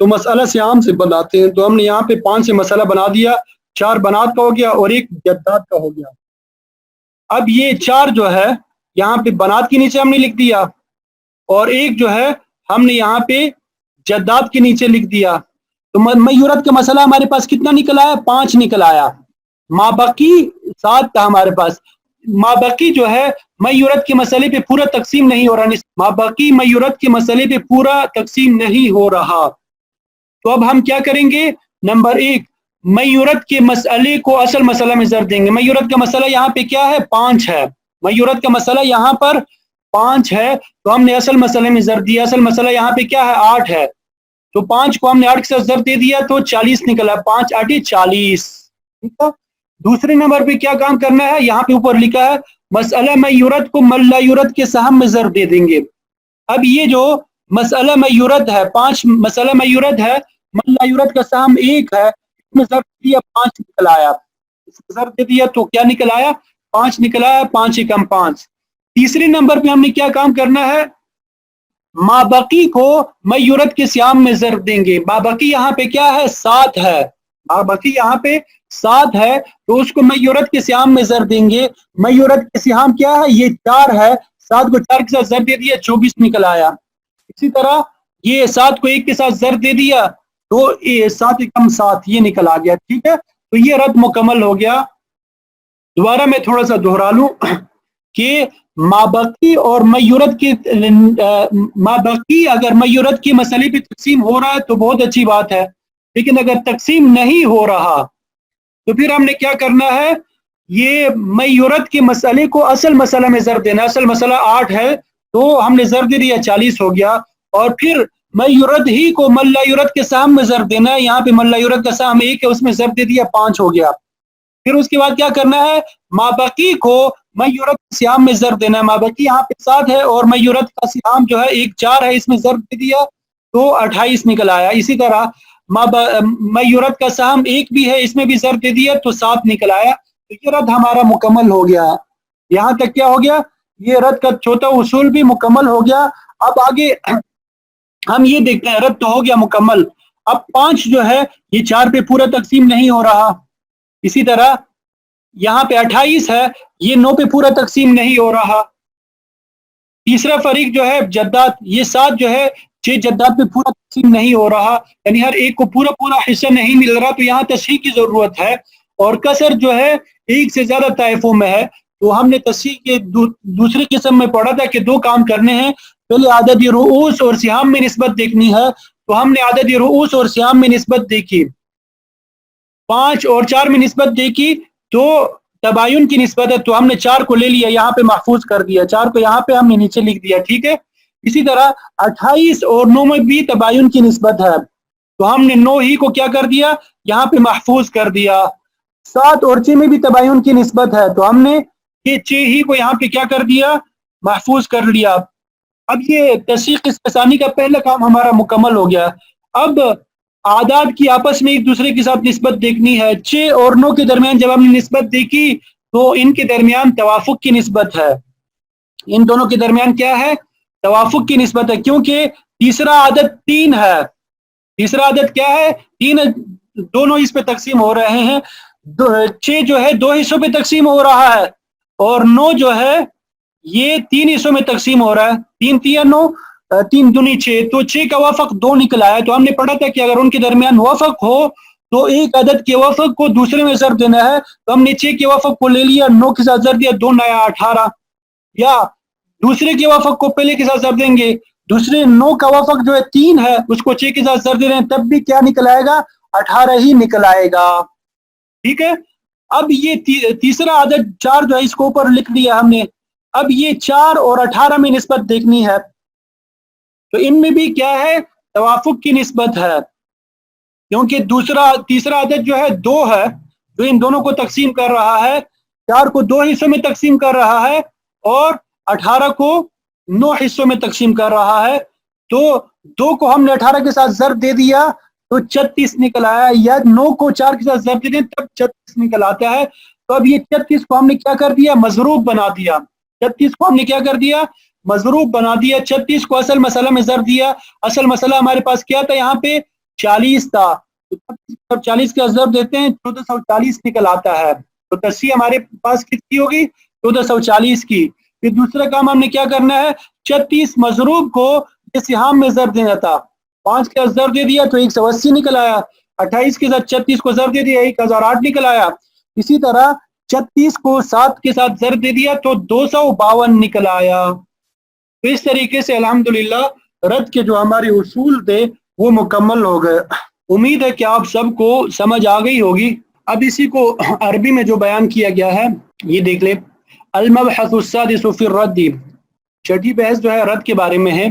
تو مسئلہ سیام سے بناتے ہیں. تو ہم نے یہاں پہ 5 سے مسئلہ بنا دیا. 4 بنات کا ہو گیا اور 1 جدات کا ہو گیا. اب یہ 4 جو ہے یہاں پہ بنات کے نیچے ہم نے لکھ دیا، اور 1 جو ہے ہم نے یہاں پہ جدات کے نیچے لکھ دیا. تو میورت کا مسئلہ ہمارے پاس کتنا نکل آیا؟ 5 نکل آیا. مابقی 7 تھا ہمارے پاس. مابقی جو ہے میورت کے مسئلے پہ پورا تقسیم نہیں ہو رہا، مابقی میورت کے مسئلے پہ پورا تقسیم نہیں ہو رہا. تو اب ہم کیا کریں گے؟ نمبر 1، میورت کے مسئلے کو اصل مسئلہ میں ضرب دیں گے. میورت کا مسئلہ یہاں پہ کیا ہے؟ 5 ہے. میورت کا مسئلہ یہاں پر 5 ہے، تو ہم نے اصل مسئلے میں ضرب دیا. اصل مسئلہ یہاں پہ کیا ہے؟ 8 ہے. تو 5 کو ہم نے 8 کے ساتھ ضرب دے دیا تو 40 نکلا. 5 8 40. ٹھیک ہے، دوسرے نمبر پہ کیا کام کرنا ہے؟ یہاں پہ اوپر لکھا ہے مسئلہ میورت کو من لا یورد کے سہم میں ضرب دے دیں گے. اب یہ جو مسئلہ میورت ہے، 5 مسئلہ میورت ہے، من لا یورد کا سہم 1 ہے، اس میں ضرب دیا 5 نکل آیا. اس میں ضرب دے دیا تو کیا نکل آیا؟ 5 نکل آیا. 5 × 5. تیسرے نمبر پہ ہم نے کیا کام کرنا ہے؟ مابقی کو میورت کے سیام میں ضرب دیں گے. مابقی یہاں پہ کیا ہے؟ 7 ہے. مابقی یہاں پہ 7 ہے، تو اس کو میورت کے سیام میں ضرب دیں گے. میورت کے سیام کیا ہے؟ یہ 4 ہے. 7 کو 4 کے ساتھ ضرب دے دیا، 24 نکل آیا. اسی طرح یہ 7 کو 1 کے ساتھ ضرب دے دیا تو 7 × 7 یہ نکل آ گیا. ٹھیک ہے، تو یہ رد مکمل ہو گیا. دوبارہ میں تھوڑا سا دہرا لوں کہ مابقی اور میورت کی مابقی اگر میورت کے مسئلے پہ تقسیم ہو رہا ہے تو بہت اچھی بات ہے، لیکن اگر تقسیم نہیں ہو رہا تو پھر ہم نے کیا کرنا ہے؟ یہ میورت کے مسئلے کو اصل مسئلہ میں ضرب دینا. اصل مسئلہ 8 ہے تو ہم نے ضرب دے دیا، 40 ہو گیا. اور پھر میورد ہی کو ملا یورد کے سہم میں ضرب دینا ہے. یہاں پہ ملا یورد کا سہم 1 ہے، اس میں ضرب دے دیا 5 ہو گیا. پھر اس کے بعد کیا کرنا ہے، مابقی کو میورد کے سہام میں ضرب دینا ہے. مابقی یہاں پہ 7 ہے اور میورد کا سہام جو ہے 1 4 ہے، اس میں ضرب دے دیا تو 28 نکل آیا. اسی طرح میورد کا سہام 1 بھی ہے، اس میں بھی ضرب دے دیا تو 7 نکل آیا. تو یہ رد ہمارا مکمل ہو گیا. یہاں تک کیا ہو گیا، یہ رد کا چوتھا اصول بھی مکمل ہو گیا. اب آگے ہم یہ دیکھتے ہیں، رد تو ہو گیا مکمل. اب 5 جو ہے یہ 4 پہ پورا تقسیم نہیں ہو رہا. اسی طرح یہاں پہ 28 ہے، یہ 9 پہ پورا تقسیم نہیں ہو رہا. تیسرا فریق جو ہے جدات، یہ 7 جو ہے 6 جدات پہ پورا تقسیم نہیں ہو رہا، یعنی ہر ایک کو پورا پورا حصہ نہیں مل رہا. تو یہاں تصحیح کی ضرورت ہے. اور کسر جو ہے 1 سے زیادہ طائفوں میں ہے. تو ہم نے تصحیح کے دوسری قسم میں پڑھا تھا کہ 2 کام کرنے ہیں. پہلے عدد رؤوس اور سہام میں نسبت دیکھنی ہے. تو ہم نے عدد رؤوس اور سہام میں نسبت دیکھی، 5 اور 4 میں نسبت دیکھی تو تباین کی نسبت ہے. تو ہم نے 4 کو لے لیا، یہاں پہ محفوظ کر دیا، 4 کو یہاں پہ ہم نے نیچے لکھ دیا. ٹھیک ہے. اسی طرح 28 اور 9 میں بھی تباین کی نسبت ہے. تو ہم نے 9 ہی کو کیا کر دیا، یہاں پہ محفوظ کر دیا. 7 اور 6 میں بھی تباین کی نسبت ہے. تو ہم نے یہ 6 ہی کو یہاں پہ کیا کر دیا، محفوظ کر لیا. اب یہ تصحیح قسم ثانی کا پہلا کام ہمارا مکمل ہو گیا. اب اعداد کی آپس میں ایک دوسرے کے ساتھ نسبت دیکھنی ہے. 6 اور 9 کے درمیان جب ہم نے نسبت دیکھی تو ان کے درمیان توافق کی نسبت ہے. ان دونوں کے درمیان کیا ہے، توافق کی نسبت ہے، کیونکہ تیسرا عدد 3 ہے. تیسرا عدد کیا ہے، 3. دونوں اس پہ تقسیم ہو رہے ہیں. 6 جو ہے 2 حصوں پہ تقسیم ہو رہا ہے اور 9 جو ہے یہ 3 حصوں میں تقسیم ہو رہا ہے. 3 3 9 3 دونی 6، تو 6 کا وفق 2 نکل آیا. تو ہم نے پڑھا تھا کہ اگر ان کے درمیان وفق ہو تو ایک عدد کے وفق کو دوسرے میں ضرب دینا ہے. تو ہم نے 6 کے وفق کو لے لیا، 9 کے ساتھ ضرب دیا، 2 9 18. یا دوسرے کے وفق کو پہلے کے ساتھ ضرب دیں گے، دوسرے 9 کا وفق جو ہے 3 ہے، اس کو 6 کے ساتھ ضرب دے رہے ہیں، تب بھی کیا نکل آئے گا، 18 ہی نکل آئے گا. ٹھیک ہے. اب یہ تیسرا عدد 4 جو ہے اس کو اوپر لکھ دیا ہم نے. اب یہ 4 اور 18 میں نسبت دیکھنی ہے. تو ان میں بھی کیا ہے، توافق کی نسبت ہے، کیونکہ تیسرا عدد جو ہے 2 ہے، جو ان دونوں کو تقسیم کر رہا ہے. 4 کو 2 حصوں میں تقسیم کر رہا ہے اور 18 کو 9 حصوں میں تقسیم کر رہا ہے. تو 2 کو ہم نے 18 کے ساتھ ضرب دے دیا تو 36 نکل آیا، یا 9 کو 4 کے ساتھ ضرب دے دیں تب 36 نکل آتا ہے. تو اب یہ 36 کو ہم نے کیا کر دیا، مضروب بنا دیا. 36 کو ہم نے کیا کر دیا، مضروب بنا دیا. 36 کو اصل مسئلہ میں ضرب دیا. اصل مسئلہ ہمارے پاس کیا تھا، یہاں پہ 40 تھا. 40 کا ضرب دیتے ہیں 1440 نکل آتا ہے. تو تصحیح ہمارے پاس کتنی ہوگی، 1440 کی. پھر دوسرا کام ہم نے کیا کرنا ہے، 36 مضروب کو سہام میں ضرب دینا تھا. 5 کا ضرب دے دیا تو 180 نکل آیا. 28 کے ساتھ 36 کو ضرب دے دیا 1008 نکل آیا. اسی طرح 36 کو 7 کے ساتھ ضرب دے دیا تو 252 نکل آیا. تو اس طریقے سے الحمدللہ رد کے جو ہمارے اصول تھے وہ مکمل ہو گئے. امید ہے کہ آپ سب کو سمجھ آ گئی ہوگی. اب اسی کو عربی میں جو بیان کیا گیا ہے یہ دیکھ لیں. المبحث السادس فی الرد، چھٹی بحث جو ہے رد کے بارے میں ہے.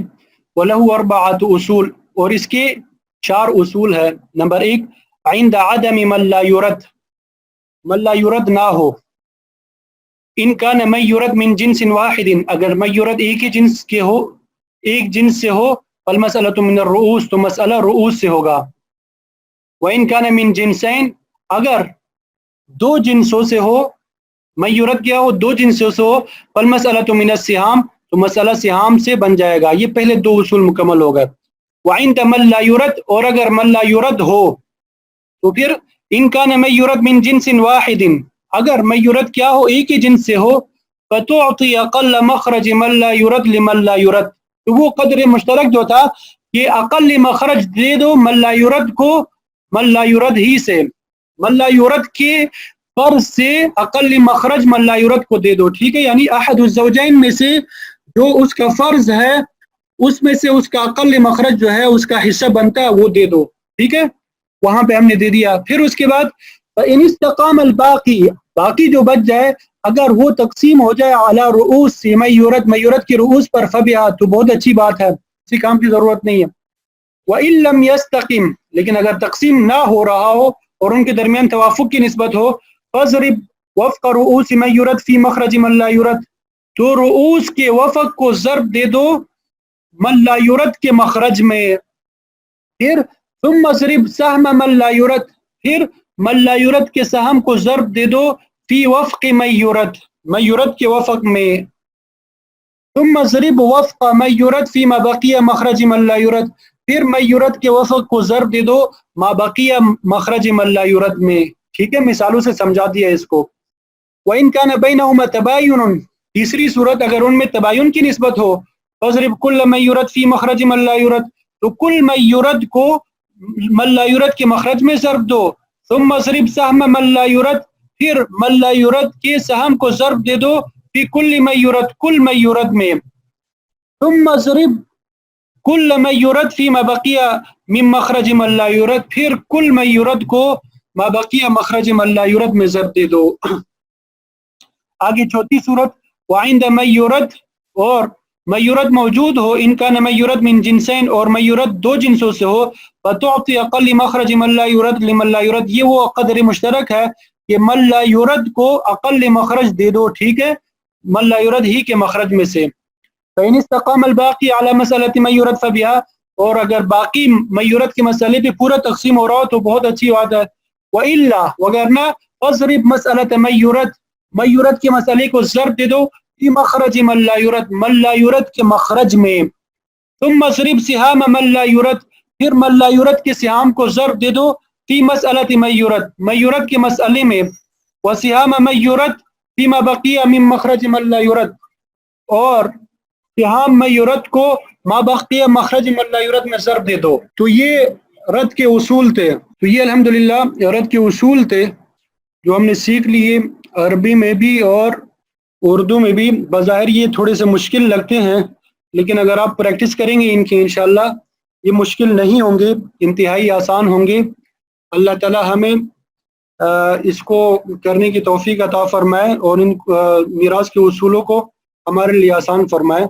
وَلَهُ أَرْبَعَةُ اصول، اور اس کے 4 اصول ہے. نمبر 1، عند عدم من لا يرد، من لا يرد نہ ہو. ان کا من يرد من جنس واحد، اگر من يرد ایک ہی جنس کے ہو، ایک جنس سے ہو، فالمسألة من الرؤوس، تو مسئلہ رؤوس سے ہوگا. وَإِن كَانَ مِن جِنسَيْن، اگر 2 جنسوں سے ہو، من يرد کیا ہو 2 جنسوں سے ہو، فالمسألة من السهام، تو مسئلہ سہام سے بن جائے گا. یہ پہلے 2 اصول مکمل ہو گئے. وعند من لا يرد، اور اگر من لا يرد ہو تو پھر ان کا من يرد من جنس واحد، اگر من يرد کیا ہو ایک ہی جنس سے ہو، فتعطي اقل مخرج من لا يرد لمن لا يرد، تو وہ قدر مشترک جو تھا کہ اقل مخرج دے دو من لا يرد کو، من لا يرد ہی سے، من لا يرد کے فرض سے اقل مخرج من لا يرد کو دے دو. ٹھیک ہے. یعنی احد الزوجین میں سے جو اس کا فرض ہے اس میں سے اس کا اقل مخرج جو ہے اس کا حصہ بنتا ہے وہ دے دو. ٹھیک ہے. وہاں پہ ہم نے دے دیا. پھر اس کے بعد ان استقام الباقی، باقی جو بچ جائے اگر وہ تقسیم ہو جائے اعلی رؤوس سے، میورت کی رؤوس پر، فبیا، تو بہت اچھی بات ہے، کسی کام کی ضرورت نہیں ہے. وَإِن لَمْ يَسْتَقِمْ لیکن اگر تقسیم نہ ہو رہا ہو اور ان کے درمیان توافق کی نسبت ہو فَاضْرِبْ وَفْقَ رؤوس من يُرَد فی مخرج من لا يُرَد تو رؤوس کے وفق کو ضرب دے دو من لا يُرَد کے مخرج میں. پھر ثم اضرب سهم من لا يُرَد پھر من لا يُرَد کے سہم کو ضرب دے دو فی وفق من يُرَد کے وفق میں. ثم اضرب وفق من يُرَد فی ما بقی مخرج من لا يُرَد پھر من يُرَد کے وفق کو ضرب دے دو ما بقی مخرج من لا يُرَد میں. ٹھیک ہے، مثالوں سے سمجھا دیا اس کو. وَإِن كَانَ بَيْنَهُمَا تَبَايُنٌ تیسری صورت اگر ان میں تباین کی نسبت ہو فَاضْرِبْ كُلَّ مَن يُرَد فِي مَخْرَجِ مَن لَا يُرَد تو کل من يُرَد کو من لا يُرَد کے مخرج میں ضرب دو. ثم اضرب سهم من لا يُرَد پھر من لا يُرَد کے سہم کو ضرب دے دو فی کل من يُرَد کل من يُرَد میں. ثم اضرب کل من يُرَد فی ما بقی من مخرج من لا يُرَد پھر کل من يُرَد کو ما بقی مخرج من لا يُرَد میں ضرب دے دو. آگے چوتھی صورت وعند من يُرَد اور من يُرَد موجود ہو ان کا من يُرَد من جنسین اور من يُرَد دو جنسوں سے ہو فتعطی اقل مخرج من لا يُرَد لمن لا يُرَد یہ وہ قدر مشترک ہے کہ من لا يُرَد کو اقل مخرج دے دو. ٹھیک ہے، من لا يُرَد ہی کے مخرج میں سے. فإن استقام الباقی على مسألة من يُرَد فبها اور اگر باقی من يُرَد کے مسئلے پہ پورا تقسیم ہو رہا ہو تو بہت اچھی بات ہے. وإلا وگرنہ فاضرب مسألة من يُرَد کے مسئلے کو ضرب دے دو فی مخرج من لا يُرَد کے مخرج میں. ثم اضرب سہام من لا يُرَد پھر من لا يُرَد کے سہام کو ضرب دے دو فی مسألة من يُرَد کے مسئلے میں. وسہام من يُرَد فیما بقی من مخرج من لا يُرَد اور سہام من يُرَد کو ما بقی مخرج من لا يُرَد میں ضرب دے دو. تو یہ رد کے اصول تھے. تو یہ الحمدللہ رد کے اصول تھے جو ہم نے سیکھ لیے عربی میں بھی اور اردو میں بھی. بظاہر یہ تھوڑے سے مشکل لگتے ہیں لیکن اگر آپ پریکٹس کریں گے ان کی انشاءاللہ یہ مشکل نہیں ہوں گے، انتہائی آسان ہوں گے. اللہ تعالی ہمیں اس کو کرنے کی توفیق عطا فرمائے اور ان میراث کے اصولوں کو ہمارے لیے آسان فرمائے.